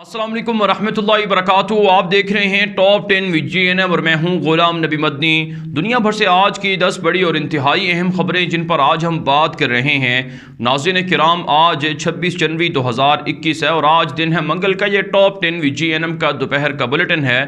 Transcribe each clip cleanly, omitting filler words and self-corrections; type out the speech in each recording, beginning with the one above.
अस्सलाम वालेकुम वरहमतुल्लाहि वबरकातुहू। आप देख रहे हैं टॉप 10 विद GNM और मैं हूं गुलाम नबी मदनी। दुनिया भर से आज की 10 बड़ी और इंतहाई अहम खबरें जिन पर आज हम बात कर रहे हैं। नाज़रीन किराम, आज 26 जनवरी 2021 है और आज दिन है मंगल का। ये टॉप 10 विद GNM का दोपहर का बुलेटिन है।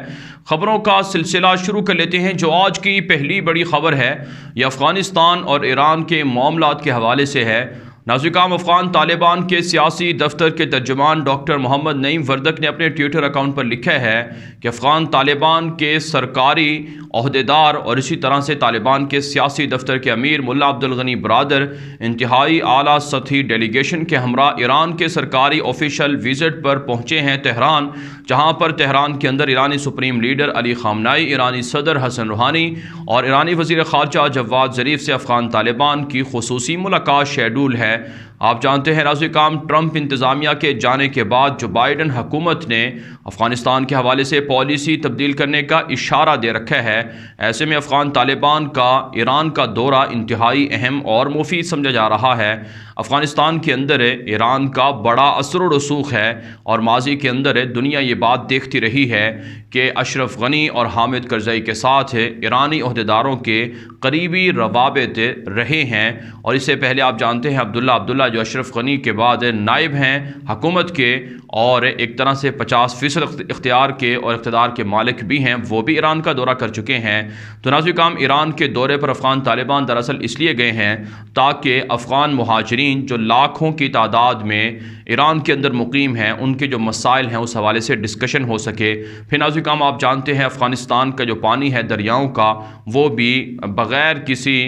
खबरों का सिलसिला शुरू कर लेते हैं। जो आज की पहली बड़ी खबर है ये अफ़गानिस्तान और ईरान के मामलात के हवाले से है। नाज़रीन, अफ़गान तालिबान के सियासी दफ्तर के तर्जुमान डॉक्टर मोहम्मद नईम वर्दक ने अपने ट्विटर अकाउंट पर लिखा है कि अफ़गान तालिबान के सरकारी अहदेदार और इसी तरह से तालिबान के सियासी दफ्तर के अमीर मुल्ला अब्दुल गनी बरादर इंतहाई आला सतही डेलीगेशन के हमरा ईरान के सरकारी ऑफिशियल विज़िट पर पहुँचे हैं तेहरान, जहाँ पर तेहरान के अंदर ईरानी सुप्रीम लीडर अली ख़ामनेई, ईरानी सदर हसन रूहानी और ईरानी वज़ीर ख़ारजा जवाद ज़रीफ़ से अफ़गान तालिबान की खुसूसी मुलाकात शेड्यूल है। आप जानते हैं नाज़रीन, ट्रंप इंतज़ामिया के जाने के बाद जो बाइडन हुकूमत ने अफ़गानिस्तान के हवाले से पॉलिसी तब्दील करने का इशारा दे रखा है। ऐसे में अफ़गान तालिबान का ईरान का दौरा इंतहाई अहम और मुफीद समझा जा रहा है। अफ़गानिस्तान के अंदर ईरान का बड़ा असर व रसूख है और माजी के अंदर दुनिया ये बात देखती रही है कि अशरफ गनी और हामिद करज़ई के साथ ईरानी अहदेदारों के करीबी रवाबित रहे हैं। और इससे पहले आप जानते हैं अब्दुल्ला जो अशरफ गनी के बाद नायब हैं हुकूमत के और एक तरह से 50% इख्तियार के और इक़्तिदार के मालिक भी हैं, वो भी ईरान का दौरा कर चुके हैं। तो नाज़रीन, ईरान के दौरे पर अफ़गान तालिबान दरअसल इसलिए गए हैं ताकि अफ़गान मुहाजिरीन जो लाखों की तादाद में ईरान के अंदर मुकीम हैं उनके जो मसाइल हैं उस हवाले से डिस्कशन हो सके। फिर नाज़रीन, आप जानते हैं अफ़गानिस्तान का जो पानी है दरियाओं का, वो भी बग़ैर किसी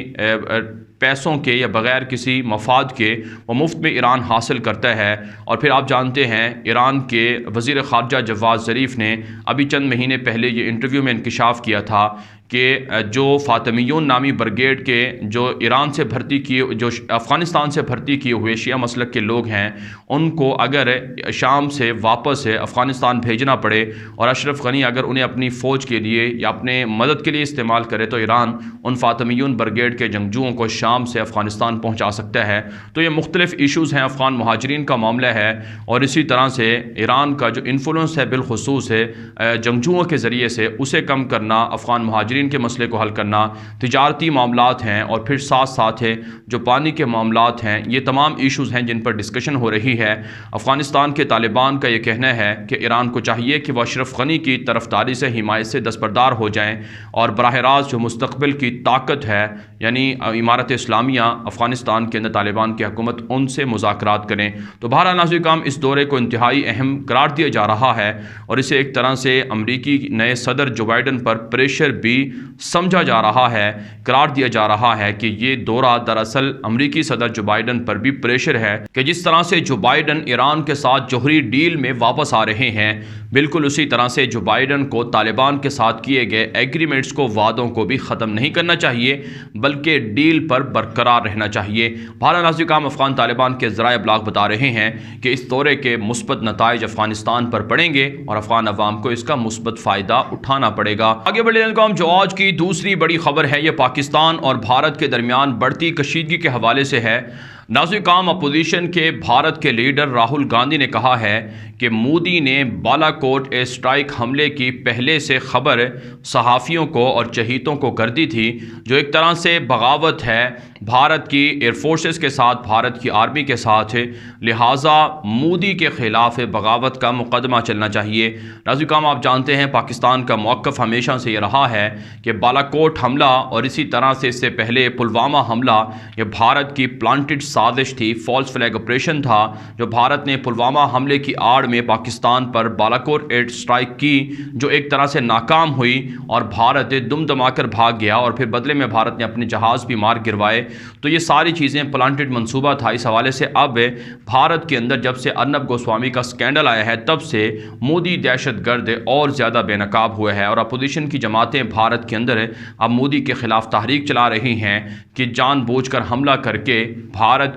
पैसों के या बग़ैर किसी मफाद के वो मुफ्त में ईरान हासिल करता है। और फिर आप जानते हैं ईरान के वज़ीर ख़ारजा जवाद ज़रीफ़ ने अभी चंद महीने पहले ये इंटरव्यू में इंकशाफ किया था कि जो फ़ातिमियून नामी ब्रिगेड के जो ईरान से भर्ती किए जो अफ़गानिस्तान से भर्ती किए हुए शिया मसलक के लोग हैं उनको अगर शाम से वापस अफ़गानिस्तान भेजना पड़े और अशरफ गनी अगर उन्हें अपनी फ़ौज के लिए या अपने मदद के लिए इस्तेमाल करे तो ईरान उन फ़ातिमियून ब्रिगेड के जंगजुओं को शाम से अफ़गानिस्तान पहुँचा सकता है। तो ये मुख्तलिफ़ इशूज़ हैं, अफ़गान मुहाजिरीन का मामला है और इसी तरह से ईरान का जो इन्फ्लुएंस है बिलखुसूस है जंगजुओं के ज़रिए से उसे कम करना, अफ़गान मुहाजिरीन के मसले को हल करना, तिजारती मामलात हैं और फिर साथ साथ है जो पानी के मामलात हैं। ये तमाम इशूज़ हैं जिन पर डिस्कशन हो रही है। अफ़गानिस्तान के तालिबान का ये कहना है कि ईरान को चाहिए कि वह अशरफ गनी की तरफदारी से हिमायत से दस्तबरदार हो जाएं और बराह रास्त जो मुस्तक़बिल की ताकत है यानी इमारत इस्लामिया अफ़गानिस्तान के अंदर तालिबान की हुकूमत उनसे मुज़ाकरात करें। तो बहरहाल नाज़रीन, इस दौरे को इंतहाई अहम करार दिया जा रहा है और इसे एक तरह से अमरीकी नए सदर जो बाइडन पर प्रेशर भी समझा जा रहा है, करार दिया जा रहा है कि ये दौरा दरअसल अमरीकी सदर जो बाइडन पर भी प्रेशर है कि जिस तरह से जो बाइडन ईरान के साथ जौहरी डील में वापस आ रहे हैं, बिल्कुल उसी तरह से जो बाइडन को तालिबान के साथ किए गए एग्रीमेंट्स को, वादों को भी ख़त्म नहीं करना चाहिए बल्कि डील पर बरकरार रहना चाहिए। भारत नाज़रीन, अफ़गान तालिबान के ज़राए इब्लाग बता रहे हैं कि इस दौरे के मुस्बत नताइज अफ़गानिस्तान पर पड़ेंगे और अफ़गान अवाम को इसका मुस्बत फ़ायदा उठाना पड़ेगा। आगे बढ़े जो आज की दूसरी बड़ी खबर है ये पाकिस्तान और भारत के दरमियान बढ़ती कशीदगी के हवाले से है। नाज़रीन, अपोजिशन के भारत के लीडर राहुल गांधी ने कहा है कि मोदी ने बालाकोट एयर स्ट्राइक हमले की पहले से खबर सहाफ़ियों को और चहीतों को कर दी थी, जो एक तरह से बगावत है भारत की एयर फोर्सेस के साथ, भारत की आर्मी के साथ, लिहाजा मोदी के ख़िलाफ़ बगावत का मुकदमा चलना चाहिए। नाज़रीन, आप जानते हैं पाकिस्तान का मौक़िफ़ हमेशा से ये रहा है कि बालाकोट हमला और इसी तरह से इससे पहले पुलवामा हमला ये भारत की प्लांटेड साजिश थी, फॉल्स फ्लैग ऑपरेशन था जो भारत ने पुलवामा हमले की आड़ में पाकिस्तान पर बालाकोट एयर स्ट्राइक की, जो एक तरह से नाकाम हुई और भारत दुम दमाकर भाग गया और फिर बदले में भारत ने अपने जहाज़ भी मार गिरवाए। तो ये सारी चीज़ें प्लांटेड मंसूबा था। इस हवाले से अब भारत के अंदर जब से अर्नब गोस्वामी का स्कैंडल आया है तब से मोदी दहशत गर्द और ज़्यादा बेनकाब हुए हैं और अपोजिशन की जमातें भारत के अंदर अब मोदी के ख़िलाफ़ तहरीक चला रही हैं कि जानबूझकर हमला करके भारत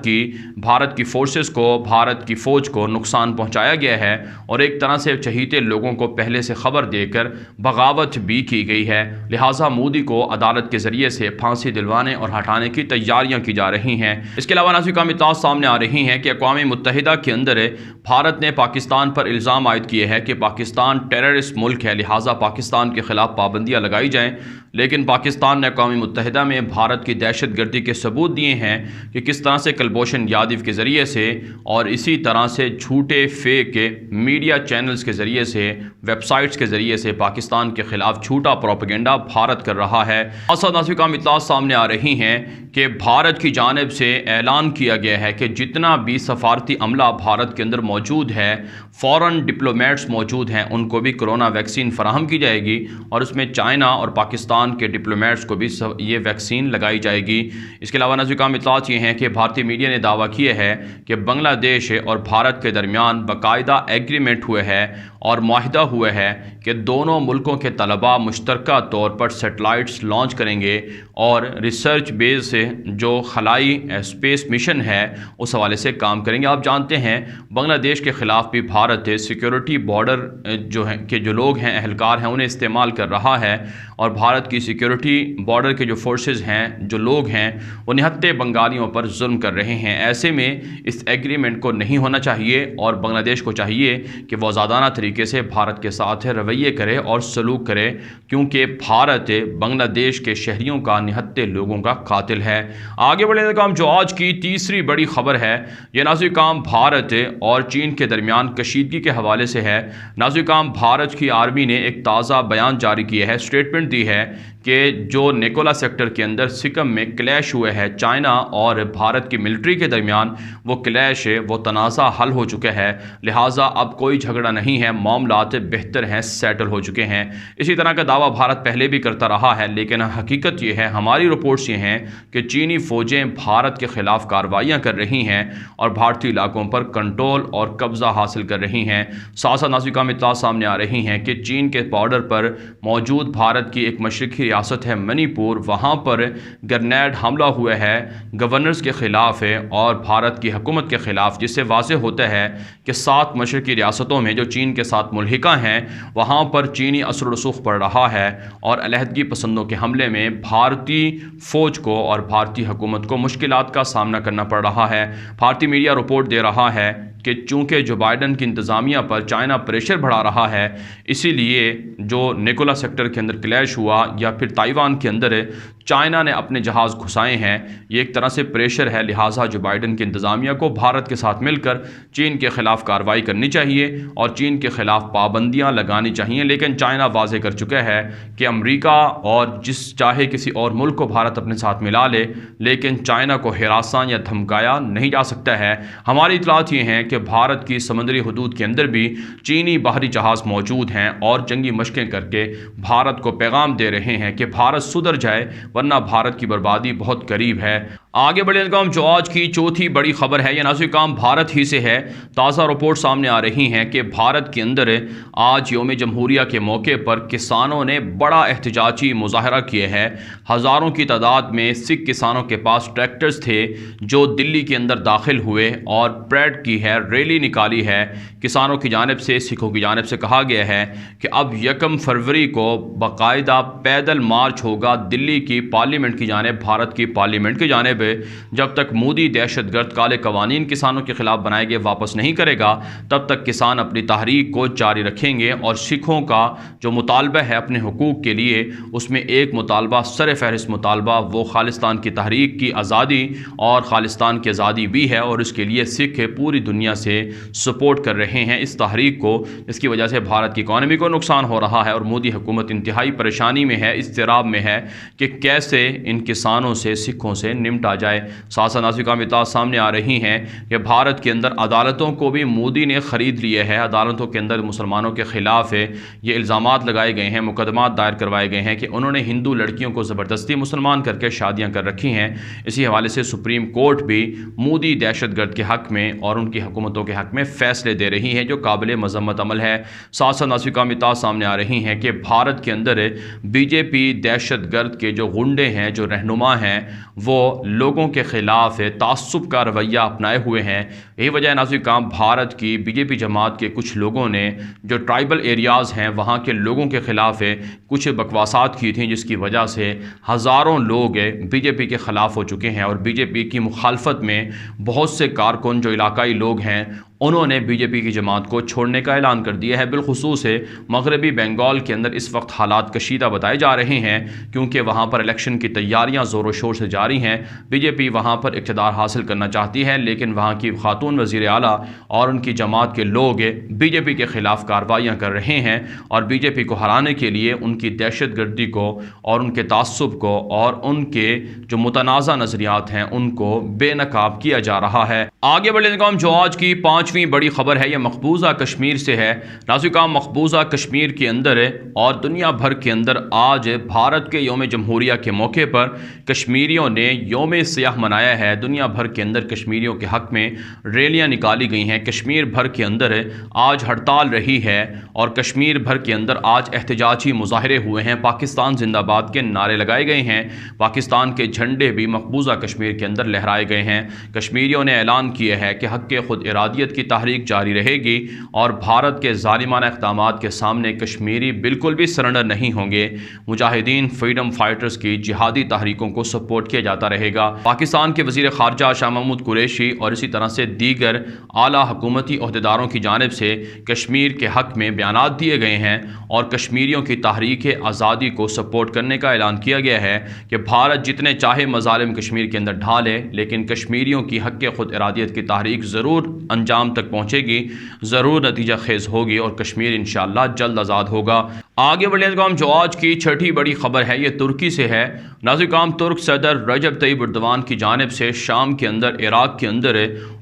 भारत की फोर्सेस को, भारत की फ़ौज को नुकसान पहुंचाया गया है और एक तरह से चहीते लोगों को पहले से खबर देकर बगावत भी की गई है। लिहाजा मोदी को अदालत के ज़रिए से फांसी दिलवाने और हटाने की तैयारियां की जा रही हैं। इसके अलावा नाज़िर काम इत्तलात सामने आ रही हैं कि अक़वाम मुत्तहिदा के अंदर भारत ने पाकिस्तान पर इल्ज़ाम आयद किए हैं कि पाकिस्तान टेररिस्ट मुल्क है, लिहाजा पाकिस्तान के ख़िलाफ़ पाबंदियाँ लगाई जाएँ। लेकिन पाकिस्तान ने अक़वाम मुत्तहिदा में भारत की दहशत गर्दी के सबूत दिए हैं कि किस तरह से कुलभूषण यादव के ज़रिए से और इसी तरह से झूठे फेक मीडिया चैनल्स के ज़रिए से, वेबसाइट्स के ज़रिए से पाकिस्तान के ख़िलाफ़ झूठा प्रोपेगेंडा भारत कर रहा है। नाज़िर काम इत्तलात सामने आ रही हैं कि भारत की जानिब से ऐलान किया गया है कि जितना भी सफारती अमला भारत के अंदर मौजूद है, फ़ौरन डिप्लोमेट्स मौजूद हैं, उनको भी कोरोना वैक्सीन फ़राहम की जाएगी और उसमें चाइना और पाकिस्तान के डिप्लोमेट्स को भी ये वैक्सीन लगाई जाएगी। इसके अलावा नाज़िर काम इत्तलात ये हैं कि भारतीय मीडिया ने दावा किया है कि बांग्लादेश और भारत के दरमियान बाकायदा एग्रीमेंट हुए है और मुआहिदा हुआ है कि दोनों मुल्कों के तलबा मुश्तरका तौर पर सैटेलाइट्स लॉन्च करेंगे और रिसर्च बेस से जो खलाई स्पेस मिशन है उस हवाले से काम करेंगे। आप जानते हैं बांग्लादेश के ख़िलाफ़ भी भारत सिक्योरिटी बॉर्डर जो है कि जो लोग हैं, अहलकार हैं, उन्हें इस्तेमाल कर रहा है और भारत की सिक्योरिटी बॉर्डर के जो फोर्सेस हैं, जो लोग हैं, वो निहत्ते बंगालियों पर जुल्म कर रहे हैं। ऐसे में इस एग्रीमेंट को नहीं होना चाहिए और बांग्लादेश को चाहिए कि वह आज़ादाना तरीके से भारत के साथ रवैये करे और सलूक करे, क्योंकि भारत बांग्लादेश के शहरियों का, निहत्ते लोगों का कातिल है। आगे बढ़ने काम जो आज की तीसरी बड़ी खबर है, ये नाज़िर काम भारत और चीन के दरमियान कशीदगी के हवाले से है। नाज़िर काम भारत की आर्मी ने एक ताज़ा बयान जारी किया है, स्टेटमेंट दी है कि जो निकोला सेक्टर के अंदर सिकम में क्लैश हुए है चाइना और भारत की मिलिट्री के दरमियान, वो क्लैश वो तनाज़ा हल हो चुका है। लिहाजा अब कोई झगड़ा नहीं है, मामलात बेहतर हैं, सेटल हो चुके हैं। इसी तरह का दावा भारत पहले भी करता रहा है, लेकिन हकीकत ये है, हमारी रिपोर्ट्स ये हैं कि चीनी फ़ौजें भारत के ख़िलाफ़ कार्रवाइयाँ कर रही हैं और भारतीय इलाकों पर कंट्रोल और कब्ज़ा हासिल कर रही हैं। साथ साथ नाज़िर काम इत्तलात सामने आ रही हैं कि चीन के बॉर्डर पर मौजूद भारत की एक मशरक़ी रियासत है मणिपुर, वहाँ पर ग्रेनेड हमला हुआ है गवर्नर्स के ख़िलाफ़ है और भारत की हुकूमत के ख़िलाफ़, जिससे वाज़ेह होता है कि 7 मशरक़ी रियासतों में जो चीन के साथ मुल्हिका हैं वहाँ पर चीनी असर रसूख पड़ रहा है और अलहदगी पसंदों के हमले में भारतीय फ़ौज को और भारतीय हुकूमत को मुश्किलात का सामना करना पड़ रहा है। भारतीय मीडिया रिपोर्ट दे रहा है कि चूँकि जो बाइडन की इंतज़ामिया पर चाइना प्रेशर बढ़ा रहा है, इसीलिए जो निकोला सेक्टर के अंदर क्लैश हुआ या फिर ताइवान के अंदर चाइना ने अपने जहाज़ घुसाए हैं, ये एक तरह से प्रेशर है। लिहाजा जो बाइडन की इंतज़ामिया को भारत के साथ मिलकर चीन के ख़िलाफ़ कार्रवाई करनी चाहिए और चीन के ख़िलाफ़ पाबंदियाँ लगानी चाहिए। लेकिन चाइना वाज़े कर चुका है कि अमेरिका और जिस चाहे किसी और मुल्क को भारत अपने साथ मिला ले, लेकिन चाइना को हिरासा या धमकाया नहीं जा सकता है। हमारी इतलात ये हैं कि भारत की समुद्री हदूद के अंदर भी चीनी बाहरी जहाज़ मौजूद हैं और जंगी मशक़ें करके भारत को पैगाम दे रहे हैं कि भारत सुधर जाए, वरना भारत की बर्बादी बहुत करीब है। आगे बढ़े काम जो आज की चौथी बड़ी खबर है, यह नाज़िर काम भारत ही से है। ताज़ा रिपोर्ट सामने आ रही हैं कि भारत के अंदर आज यौम जमहूरिया के मौके पर किसानों ने बड़ा एहतजाजी मुजाहरा किया है। हज़ारों की तादाद में सिख किसानों के पास ट्रैक्टर्स थे जो दिल्ली के अंदर दाखिल हुए और परेड की है, रैली निकाली है। किसानों की जानिब से, सिखों की जानिब से कहा गया है कि अब 1 फरवरी को बाकायदा पैदल मार्च होगा दिल्ली की पार्लियामेंट की जानिब, भारत की पार्लियामेंट की जानिब। जब तक मोदी दहशतगर्द काले कवानीन किसानों के खिलाफ बनाए गए वापस नहीं करेगा, तब तक किसान अपनी तहरीक को जारी रखेंगे और सिखों का जो मुतालबा है अपने हुकूक के लिए, उसमें एक मुतालबा, सर फहरिस्त मुतालबा, वो खालिस्तान की तहरीक की आज़ादी और खालिस्तान की आज़ादी भी है और इसके लिए सिख पूरी दुनिया से सपोर्ट कर रहे हैं इस तहरीक को। इसकी वजह से भारत की इकॉनमी को नुकसान हो रहा है और मोदी हुकूमत इंतहाई परेशानी में है, इज़्तिराब में है कि कैसे इन किसानों से, सिखों से निमटा जाए। साथ साथ नाज़िर काम इत्तलात सामने आ रही हैं कि भारत के अंदर अदालतों को भी मोदी ने ख़रीद लिया है। अदालतों के अंदर मुसलमानों के ख़िलाफ़ ये इल्ज़ामात लगाए गए हैं, मुकदमात दायर करवाए गए हैं कि उन्होंने हिंदू लड़कियों को ज़बरदस्ती मुसलमान करके शादियाँ कर रखी हैं। इसी हवाले से सुप्रीम कोर्ट भी मोदी दहशतगर्द के हक़ में और उनकी हुकूमतों के हक़ में फ़ैसले दे रही है, जो काबिल मज़म्मत अमल है। साथ साथ नाज़िर काम इत्तलात सामने आ रही हैं कि भारत के अंदर बीजेपी दहशतगर्द के जो गुंडे हैं, जो रहनुमा हैं, वो لوگوں کے خلاف تعصب کا رویہ اپنائے ہوئے ہیں۔ یہی وجہ ہے ناظرین کرام، بھارت کی بی جے پی جماعت کے کچھ لوگوں نے جو ٹرائبل ایریاز ہیں وہاں کے لوگوں کے خلاف کچھ بکواسات کی تھیں، جس کی وجہ سے ہزاروں لوگ بی جے پی کے خلاف ہو چکے ہیں، اور بی جے پی کی مخالفت میں بہت سے کارکن جو علاقائی لوگ ہیں انہوں نے بی جے پی کی جماعت کو چھوڑنے کا اعلان کر دیا ہے۔ بالخصوص مغربی بنگال کے اندر اس وقت حالات کشیدہ بتائے جا رہے ہیں، کیونکہ وہاں پر الیکشن کی تیاریاں زور و شور سے جاری ہیں۔ بی جے پی وہاں پر اقتدار حاصل کرنا چاہتی ہے، لیکن وہاں کی خاتون وزیر اعلیٰ اور ان کی جماعت کے لوگ بی جے پی کے خلاف کارروائیاں کر رہے ہیں، اور بی جے پی کو ہرانے کے لیے ان کی دہشت گردی کو اور ان کے تعصب کو اور ان کے جو متنازع نظریات ہیں ان کو بے نقاب کیا جا رہا ہے۔ آگے بڑھنے کا جو آج کی پانچویں بڑی خبر ہے یہ مقبوضہ کشمیر سے ہے۔ ناظرین کرام، مقبوضہ کشمیر کے اندر اور دنیا بھر کے اندر آج بھارت کے یوم جمہوریہ کے موقع پر کشمیریوں نے یوم سیاہ منایا ہے۔ دنیا بھر کے اندر کشمیریوں کے حق میں ریلیاں نکالی گئی ہیں، کشمیر بھر کے اندر آج ہڑتال رہی ہے، اور کشمیر بھر کے اندر آج احتجاجی مظاہرے ہوئے ہیں، پاکستان زندہ باد کے نعرے لگائے گئے ہیں، پاکستان کے جھنڈے بھی مقبوضہ کشمیر کے اندر لہرائے گئے ہیں۔ کشمیریوں نے اعلان کیا ہے کہ حق خود ارادیت کی تحریک جاری رہے گی، اور بھارت کے ظالمانہ اقدامات کے سامنے کشمیری بالکل بھی سرنڈر نہیں ہوں گے۔ مجاہدین فریڈم فائٹرز کی جہادی تحریکوں کو سپورٹ کیا جاتا رہے گا۔ پاکستان کے وزیر خارجہ شاہ محمود قریشی اور اسی طرح سے دیگر اعلیٰ حکومتی عہدیداروں کی جانب سے کشمیر کے حق میں بیانات دیے گئے ہیں، اور کشمیریوں کی تحریک آزادی کو سپورٹ کرنے کا اعلان کیا گیا ہے کہ بھارت جتنے چاہے مظالم کشمیر کے اندر ڈھالے، لیکن کشمیریوں کی حق خود ارادیت کی تحریک ضرور انجام تک پہنچے گی، ضرور نتیجہ خیز ہوگی، اور کشمیر انشاءاللہ جلد آزاد ہوگا۔ آگے بڑھنے کا جو آج کی چھٹی بڑی خبر ہے یہ ترکی سے ہے۔ ناظرین کرام، ترک صدر رجب طیب ایردوان کی جانب سے شام کے اندر عراق کے اندر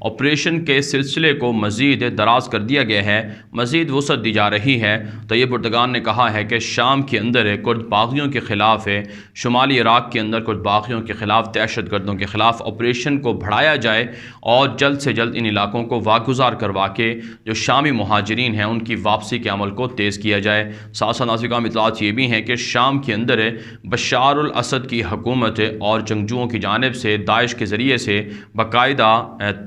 آپریشن کے سلسلے کو مزید دراز کر دیا گیا ہے، مزید وسعت دی جا رہی ہے۔ طیب ایردوان نے کہا ہے کہ شام کے اندر کرد باغیوں کے خلاف شمالی عراق کے اندر کرد باغیوں کے خلاف، دہشت گردوں کے خلاف آپریشن کو بڑھایا جائے، اور جلد سے جلد ان علاقوں کو واگزار کروا کے جو شامی مہاجرین ہیں ان کی واپسی کے عمل کو تیز کیا جائے۔ ساتھ ساتھ ناظرین کرام اطلاعات یہ بھی ہیں کہ شام کے اندر بشار الاسد کی حکومت اور جنگجوؤں کی جانب سے داعش کے ذریعے سے باقاعدہ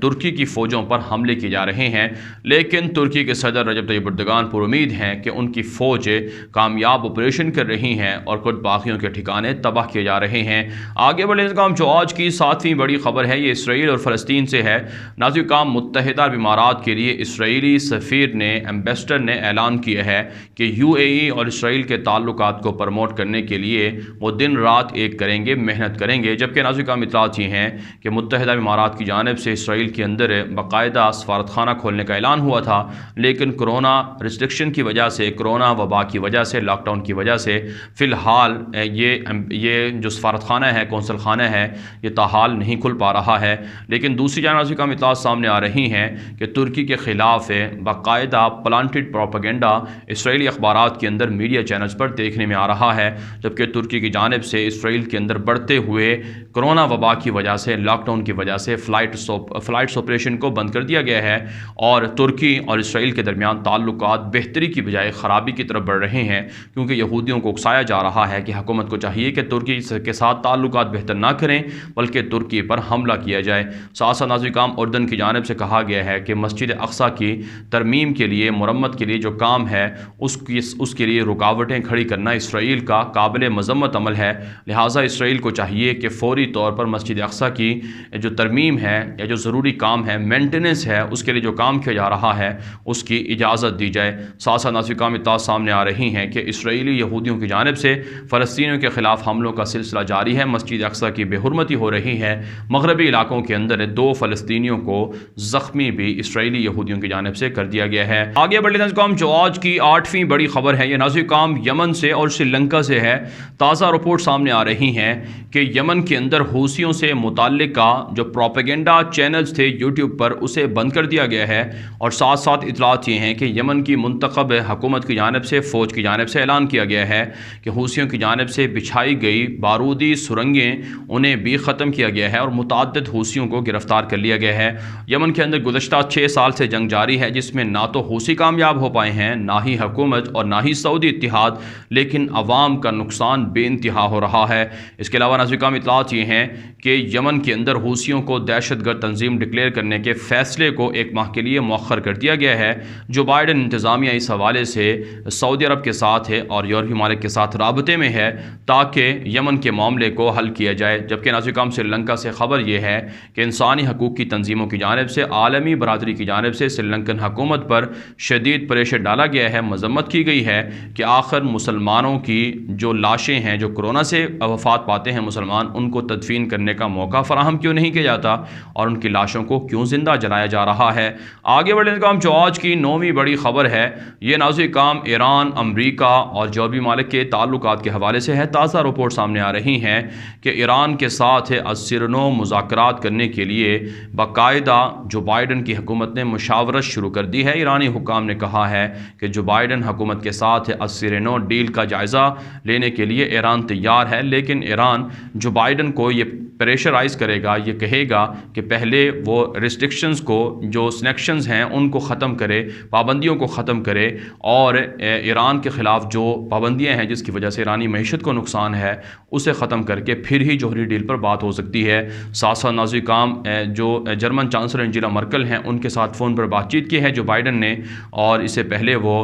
ترکی کی فوجوں پر حملے کیے جا رہے ہیں، لیکن ترکی کے صدر رجب طیب ایردوان پر امید ہیں کہ ان کی فوج کامیاب آپریشن کر رہی ہیں اور کرد باغیوں کے ٹھکانے تباہ کیے جا رہے ہیں۔ آگے بڑھنے کا جو آج کی ساتویں بڑی خبر ہے یہ اسرائیل اور فلسطین سے ہے۔ ناظرین کرام، متحدہ عرب امارات کے لیے اسرائیلی سفیر نے ایمبیسڈر نے اعلان کیا ہے کہ یو اے ای اور اسرائیل کے تعلقات کو پروموٹ کرنے کے لیے وہ دن رات ایک کریں گے، محنت کریں گے۔ جبکہ ناظرین کرام اطلاعات یہ ہیں کہ متحدہ عرب امارات کی جانب سے اسرائیل کے اندر باقاعدہ سفارت خانہ کھولنے کا اعلان ہوا تھا، لیکن کرونا ریسٹرکشن کی وجہ سے، کرونا وبا کی وجہ سے، لاک ڈاؤن کی وجہ سے فی الحال یہ جو سفارت خانہ ہے، کونسل خانہ ہے، یہ تاحال نہیں کھل پا رہا ہے۔ لیکن دوسری جانب ناظرین کرام اطلاعات سامنے آ رہی ہیں کہ ترکی کے خلاف باقاعدہ پلانٹڈ پروپیگنڈا اسرائیلی اخبارات کے اندر میڈیا چینلز پر دیکھنے میں آ رہا ہے، جبکہ ترکی کی جانب سے اسرائیل کے اندر بڑھتے ہوئے کرونا وبا کی وجہ سے، لاک ڈاؤن کی وجہ سے فلائٹس آپریشن کو بند کر دیا گیا ہے، اور ترکی اور اسرائیل کے درمیان تعلقات بہتری کی بجائے خرابی کی طرف بڑھ رہے ہیں، کیونکہ یہودیوں کو اکسایا جا رہا ہے کہ حکومت کو چاہیے کہ ترکی کے ساتھ تعلقات بہتر نہ کریں بلکہ ترکی پر حملہ کیا جائے۔ ساتھ ساتھ ناظرین کرام اردن کی جانب سے کہا گیا ہے کہ مسجد اقصی کی ترمیم کے لیے، مرمت کے لیے جو کام ہے اس کے لیے رکاوٹیں کھڑی کرنا اسرائیل کا قابل مذمت عمل ہے، لہٰذا اسرائیل کو چاہیے کہ فوری طور پر مسجد اقصی کی جو ترمیم ہے یا جو ضروری کام ہے، مینٹیننس ہے، اس کے لیے جو کام کیا جا رہا ہے اس کی اجازت دی جائے۔ ساتھ ساتھ ناظرین کرام اطلاعات سامنے آ رہی ہیں کہ اسرائیلی یہودیوں کی جانب سے فلسطینیوں کے خلاف حملوں کا سلسلہ جاری ہے، مسجد اقصی کی بے حرمتی ہو رہی ہے، مغربی علاقوں کے اندر 2 فلسطینیوں کو زخمی بھی اسرائیلی یہودیوں کی جانب سے کر دیا گیا ہے۔ آگے بڑھتے ہیں جو آج کی 8ویں بڑی خبر ہے یہ ناظرین کرام یمن سے اور سری لنکا سے ہے۔ تازہ رپورٹ سامنے آ رہی ہیں کہ یمن کے اندر حوثیوں سے متعلقہ جو پروپیگنڈا چینلز تھے یوٹیوب پر اسے بند کر دیا گیا ہے، اور ساتھ ساتھ اطلاعات یہ ہیں کہ یمن کی منتخب حکومت کی جانب سے، فوج کی جانب سے اعلان کیا گیا ہے کہ حوثیوں کی جانب سے بچھائی گئی بارودی سرنگیں انہیں بھی ختم کیا گیا ہے، اور متعدد حوثیوں کو گرفتار کر لیا گیا ہے۔ یمن کے اندر گزشتہ 6 سال سے جنگ جاری ہے، جس میں نہ تو حوثی کامیاب ہو پائے ہیں، نہ ہی حکومت اور نہ ہی سعودی سعودی اتحاد، لیکن عوام کا نقصان بے انتہا ہو رہا ہے۔ اس کے علاوہ ناظرین کرام اطلاعات یہ ہیں کہ یمن کے اندر حوثیوں کو دہشت گرد تنظیم ڈکلیئر کرنے کے فیصلے کو 1 ماہ کے لیے مؤخر کر دیا گیا ہے۔ جو بائیڈن انتظامیہ اس حوالے سے سعودی عرب کے ساتھ ہے اور یورپی ممالک کے ساتھ رابطے میں ہے تاکہ یمن کے معاملے کو حل کیا جائے۔ جبکہ ناظرین کرام سری لنکا سے خبر یہ ہے کہ انسانی حقوق کی تنظیموں کی جانب سے عالمی برادری کی جانب سے سری لنکن حکومت پر شدید پریشر ڈالا گیا ہے، مذمت کی گئی ہے کہ آخر مسلمانوں کی جو لاشیں ہیں جو کورونا سے وفات پاتے ہیں مسلمان، ان کو تدفین کرنے کا موقع فراہم کیوں نہیں کیا جاتا اور ان کی لاشوں کو کیوں زندہ جلایا جا رہا ہے۔ آگے بڑھنے کا جو آج کی 9ویں بڑی خبر ہے یہ ناظرین کرام ایران، امریکہ اور یورپی ممالک کے تعلقات کے حوالے سے ہے۔ تازہ رپورٹ سامنے آ رہی ہیں کہ ایران کے ساتھ ازسرنو مذاکرات کرنے کے لیے باقاعدہ جو بائیڈن کی حکومت نے مشاورت شروع کر دی ہے۔ ایرانی حکام نے کہا ہے کہ جو بائیڈن حکومت کے ساتھ ازسرنو ڈیل کا جائزہ لینے کے لیے ایران تیار ہے، لیکن ایران جو بائیڈن کو یہ پریشرائز کرے گا، یہ کہے گا کہ پہلے وہ ریسٹرکشنز کو، جو سینکشنز ہیں ان کو ختم کرے، پابندیوں کو ختم کرے، اور ایران کے خلاف جو پابندیاں ہیں جس کی وجہ سے ایرانی معیشت کو نقصان ہے اسے ختم کر کے پھر ہی جوہری ڈیل پر بات ہو سکتی ہے۔ ساتھ ساتھ ناظرین کرام جو جرمن چانسلر انجیلا مرکل ہیں ان کے ساتھ فون پر بات چیت کی ہے جو بائیڈن نے، اور اس سے پہلے وہ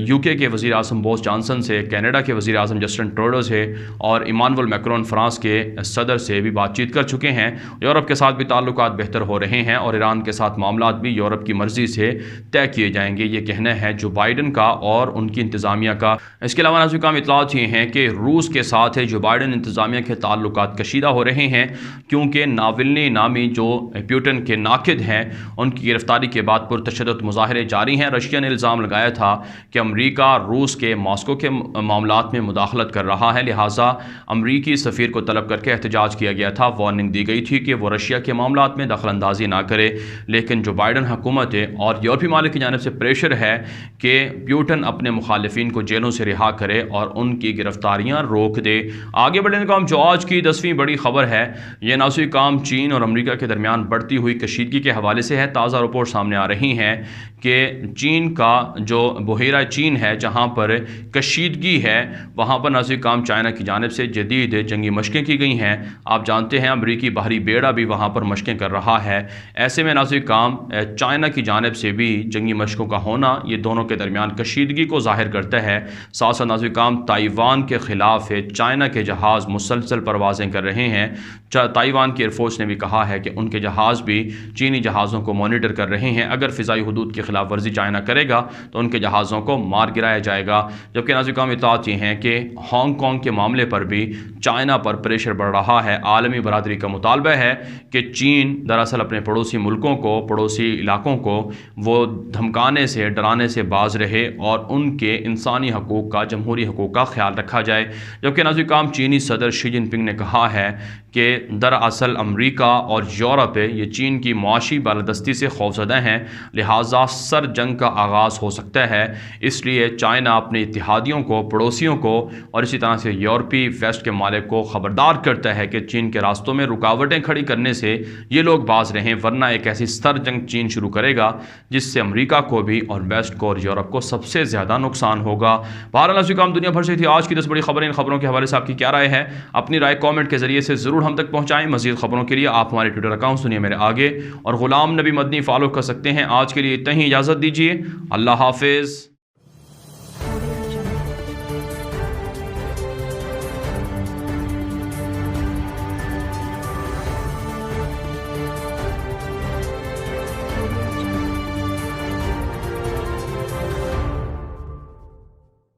UK کے وزیر اعظم بورس جانسن سے، کینیڈا کے وزیر اعظم جسٹن ٹروڈو سے اور ایمانوئل میکرون فرانس کے صدر سے بھی بات چیت کر چکے ہیں۔ یورپ کے ساتھ بھی تعلقات بہتر ہو رہے ہیں اور ایران کے ساتھ معاملات بھی یورپ کی مرضی سے طے کیے جائیں گے، یہ کہنا ہے جو بائیڈن کا اور ان کی انتظامیہ کا۔ اس کے علاوہ ناظرین کرام اطلاعات یہ ہیں کہ روس کے ساتھ جو بائیڈن انتظامیہ کے تعلقات کشیدہ ہو رہے ہیں کیونکہ ناولنی نامی جو پیوٹن کے ناقد ہیں ان کی گرفتاری کے بعد پرتشدد مظاہرے جاری ہیں۔ رشیا نے الزام لگایا تھا کہ امریکہ روس کے ماسکو کے معاملات میں مداخلت کر رہا ہے، لہٰذا امریکی سفیر کو طلب کر کے احتجاج کیا گیا تھا۔ وارننگ دی گئی تھی کہ وہ رشیا کے معاملات میں دخل اندازی نہ کرے، لیکن جو بائیڈن حکومت ہے اور یورپی ممالک کی جانب سے پریشر ہے کہ پیوٹن اپنے مخالفین کو جیلوں سے رہا کرے اور ان کی گرفتاریاں روک دے۔ آگے بڑھنے کا جو آج کی 10ویں بڑی خبر ہے یہ ناظرین کرام چین اور امریکہ کے درمیان بڑھتی ہوئی کشیدگی کے حوالے سے ہے۔ تازہ رپورٹ سامنے آ رہی ہیں کہ چین کا جو بحیرہ چین ہے جہاں پر کشیدگی ہے وہاں پر ناظرین کرام چائنا کی جانب سے جدید جنگی مشقیں کی گئی ہیں۔ آپ جانتے ہیں امریکی بحری بیڑا بھی وہاں پر مشقیں کر رہا ہے۔ ایسے میں ناظرین کرام چائنا کی جانب سے بھی جنگی مشقوں کا ہونا یہ دونوں کے درمیان کشیدگی کو ظاہر کرتا ہے۔ ساتھ ساتھ ناظرین کرام تائیوان کے خلاف چائنا کے جہاز مسلسل پروازیں کر رہے ہیں۔ تائیوان کی ایئر فورس نے بھی کہا ہے کہ ان کے جہاز بھی چینی جہازوں کو مانیٹر کر رہے ہیں، اگر فضائی حدود کی خلاف ورزی چائنا کرے گا تو ان کے جہازوں کو مار گرایا جائے گا۔ جبکہ ناظرین کرام اطلاعات یہ ہیں کہ ہانگ کانگ کے معاملے پر بھی چائنا پر پریشر بڑھ رہا ہے۔ عالمی برادری کا مطالبہ ہے کہ چین دراصل اپنے پڑوسی ملکوں کو، پڑوسی علاقوں کو وہ دھمکانے سے، ڈرانے سے باز رہے اور ان کے انسانی حقوق کا، جمہوری حقوق کا خیال رکھا جائے۔ جبکہ ناظرین کرام چینی صدر شی جن پنگ نے کہا ہے کہ دراصل امریکہ اور یورپ یہ چین کی معاشی بالادستی سے خوفزدہ ہیں، لہٰذا سر جنگ کا آغاز ہو سکتا ہے۔ اس لیے چائنا اپنے اتحادیوں کو، پڑوسیوں کو اور اسی طرح سے یورپی ویسٹ کے ممالک کو خبردار کرتا ہے کہ چین کے راستوں میں رکاوٹیں کھڑی کرنے سے یہ لوگ باز رہیں، ورنہ ایک ایسی سر جنگ چین شروع کرے گا جس سے امریکہ کو بھی اور ویسٹ کو اور یورپ کو سب سے زیادہ نقصان ہوگا۔ بہرحال ناظرین کرام دنیا بھر سے تھی آج کی 10 بڑی خبریں۔ ان خبروں کے حوالے سے آپ کی کیا رائے ہے؟ اپنی رائے کامنٹ کے ذریعے سے ضرور ہم تک پہنچائیں۔ مزید خبروں کے لیے آپ ہمارے ٹویٹر اکاؤنٹ سنیے میرے آگے اور غلام نبی مدنی فالو کر سکتے ہیں۔ آج کے لیے اتنا ہی، اجازت دیجیے، اللہ حافظ۔